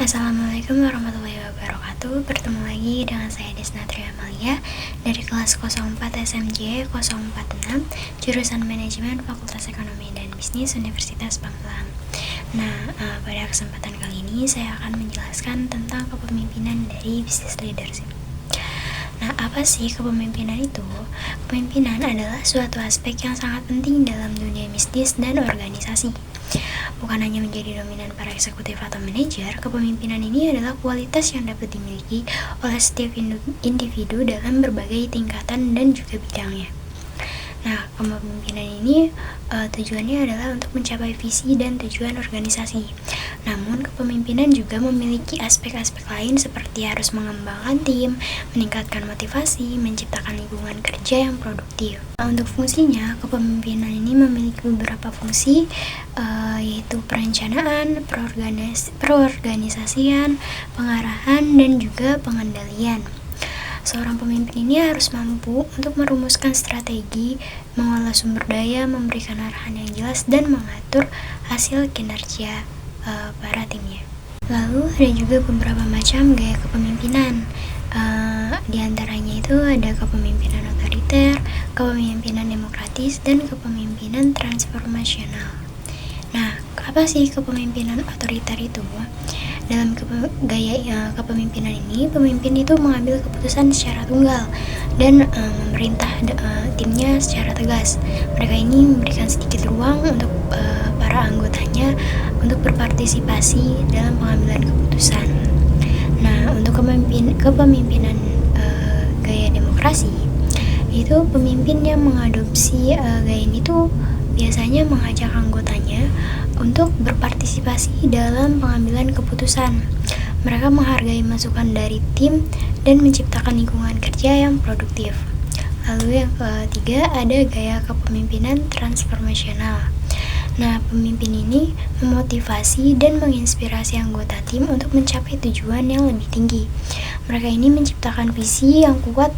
Assalamualaikum warahmatullahi wabarakatuh. Bertemu lagi dengan saya Desnatria Amalia dari kelas 04 SMJ 046 jurusan Manajemen Fakultas Ekonomi dan Bisnis Universitas Magelang. Pada kesempatan kali ini saya akan menjelaskan tentang kepemimpinan dari business leadership. Apa sih kepemimpinan itu? Kepemimpinan adalah suatu aspek yang sangat penting dalam dunia bisnis dan organisasi. Bukan hanya menjadi dominan para eksekutif atau manajer, kepemimpinan ini adalah kualitas yang dapat dimiliki oleh setiap individu dalam berbagai tingkatan dan juga bidangnya. Kepemimpinan ini tujuannya adalah untuk mencapai visi dan tujuan organisasi. Namun, kepemimpinan juga memiliki aspek-aspek lain seperti harus mengembangkan tim, meningkatkan motivasi, menciptakan lingkungan kerja yang produktif. Untuk fungsinya, kepemimpinan ini memiliki beberapa fungsi, yaitu perencanaan, perorganisasian, pengarahan, dan juga pengendalian. Seorang pemimpin ini harus mampu untuk merumuskan strategi, mengolah sumber daya, memberikan arahan yang jelas, dan mengatur hasil kinerja para timnya. Lalu ada juga beberapa macam gaya kepemimpinan. Di antaranya itu ada kepemimpinan otoriter, kepemimpinan demokratis, dan kepemimpinan transformasional. Apa sih kepemimpinan otoriter itu? Dalam gaya kepemimpinan ini, pemimpin itu mengambil keputusan secara tunggal dan memerintah timnya secara tegas. Mereka ini memberikan sedikit ruang untuk para anggotanya untuk berpartisipasi dalam pengambilan keputusan. Untuk kepemimpinan gaya demokrasi, itu pemimpin yang mengadopsi gaya ini tuh biasanya mengajak anggotanya untuk berpartisipasi dalam pengambilan keputusan. Mereka menghargai masukan dari tim dan menciptakan lingkungan kerja yang produktif. Lalu yang ketiga ada gaya kepemimpinan transformasional. Pemimpin ini memotivasi dan menginspirasi anggota tim untuk mencapai tujuan yang lebih tinggi. Mereka ini menciptakan visi yang kuat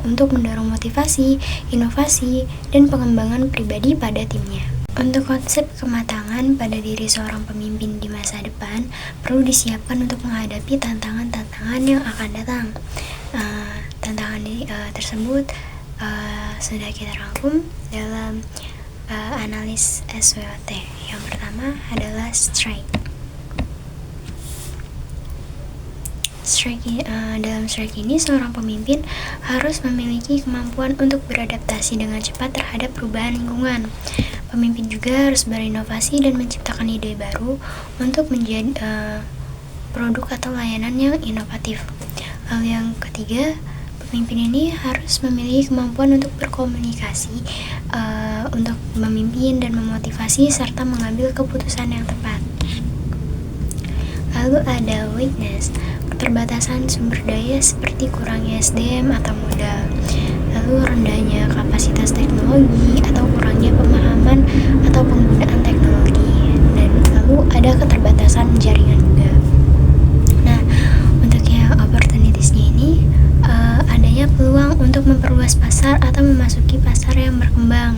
untuk mendorong motivasi, inovasi, dan pengembangan pribadi pada timnya. Untuk konsep kematangan pada diri seorang pemimpin di masa depan perlu disiapkan untuk menghadapi tantangan-tantangan yang akan datang. Tantangan tersebut sudah kita rangkum dalam analis SWOT. Yang pertama adalah strike. Dalam strike ini, seorang pemimpin harus memiliki kemampuan untuk beradaptasi dengan cepat terhadap perubahan lingkungan. Pemimpin juga harus berinovasi dan menciptakan ide baru untuk menjadi produk atau layanan yang inovatif. Lalu yang ketiga, pemimpin ini harus memiliki kemampuan untuk berkomunikasi, untuk memimpin dan memotivasi serta mengambil keputusan yang tepat. Lalu ada weakness, keterbatasan sumber daya seperti kurangnya SDM atau modal, lalu rendahnya kapasitas teknologi atau kurangnya pemahaman atau penggunaan teknologi, dan lalu ada keterbatasan jaringan juga. Untuk yang opportunities-nya ini adanya peluang untuk memperluas pasar atau memasuki pasar yang berkembang.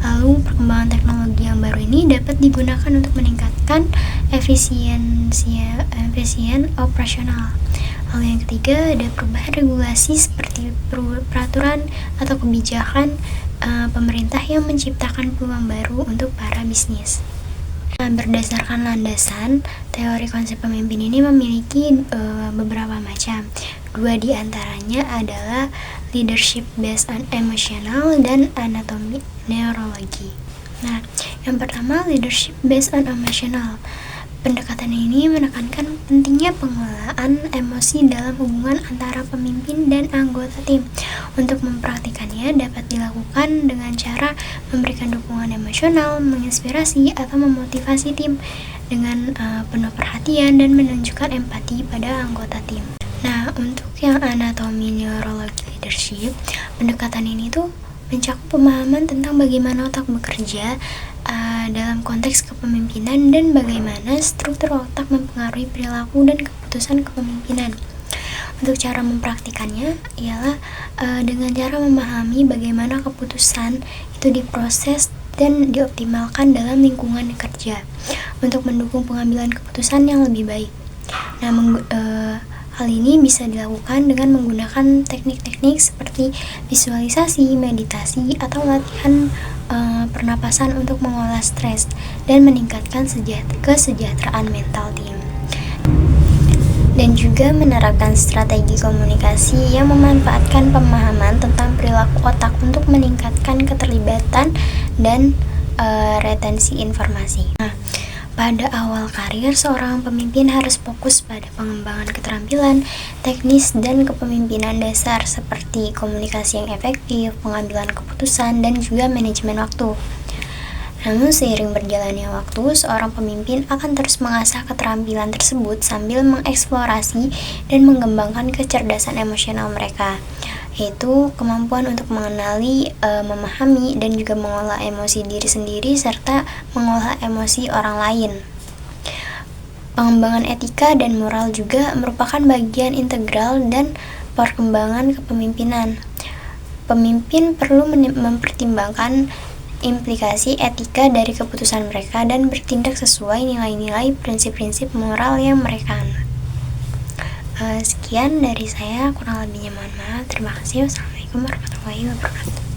Lalu perkembangan teknologi yang baru ini dapat digunakan untuk meningkatkan efisien operasional. Lalu yang ketiga ada perubahan regulasi seperti peraturan atau kebijakan pemerintah yang menciptakan peluang baru untuk para bisnis. Berdasarkan landasan, teori konsep pemimpin ini memiliki beberapa macam. Dua di antaranya adalah leadership based on emotional dan anatomy neurologi. Yang pertama leadership based on emotional. Pendekatan ini menekankan pentingnya pengelolaan emosi dalam hubungan antara pemimpin dan anggota tim. Untuk mempraktikannya dapat dilakukan dengan cara memberikan dukungan emosional, menginspirasi atau memotivasi tim dengan penuh perhatian dan menunjukkan empati pada anggota tim. Untuk yang anatomi neurologi leadership, pendekatan ini tuh mencakup pemahaman tentang bagaimana otak bekerja dalam konteks kepemimpinan dan bagaimana struktur otak mempengaruhi perilaku dan keputusan kepemimpinan. Untuk cara mempraktikannya ialah dengan cara memahami bagaimana keputusan itu diproses dan dioptimalkan dalam lingkungan kerja untuk mendukung pengambilan keputusan yang lebih baik. Nah, hal ini bisa dilakukan dengan menggunakan teknik-teknik seperti visualisasi, meditasi, atau latihan pernapasan untuk mengolah stres dan meningkatkan kesejahteraan mental tim. Dan juga menerapkan strategi komunikasi yang memanfaatkan pemahaman tentang perilaku otak untuk meningkatkan keterlibatan dan retensi informasi. Nah, pada awal karir, seorang pemimpin harus fokus pada pengembangan keterampilan, teknis, dan kepemimpinan dasar seperti komunikasi yang efektif, pengambilan keputusan, dan juga manajemen waktu. Namun seiring berjalannya waktu, seorang pemimpin akan terus mengasah keterampilan tersebut sambil mengeksplorasi dan mengembangkan kecerdasan emosional mereka, yaitu kemampuan untuk mengenali, memahami, dan juga mengolah emosi diri sendiri serta mengolah emosi orang lain. Pengembangan etika dan moral juga merupakan bagian integral dan perkembangan kepemimpinan. Pemimpin perlu mempertimbangkan implikasi etika dari keputusan mereka dan bertindak sesuai nilai-nilai prinsip-prinsip moral yang mereka anut. Sekian dari saya, kurang lebihnya mohon maaf. Terima kasih. Wassalamualaikum warahmatullahi wabarakatuh.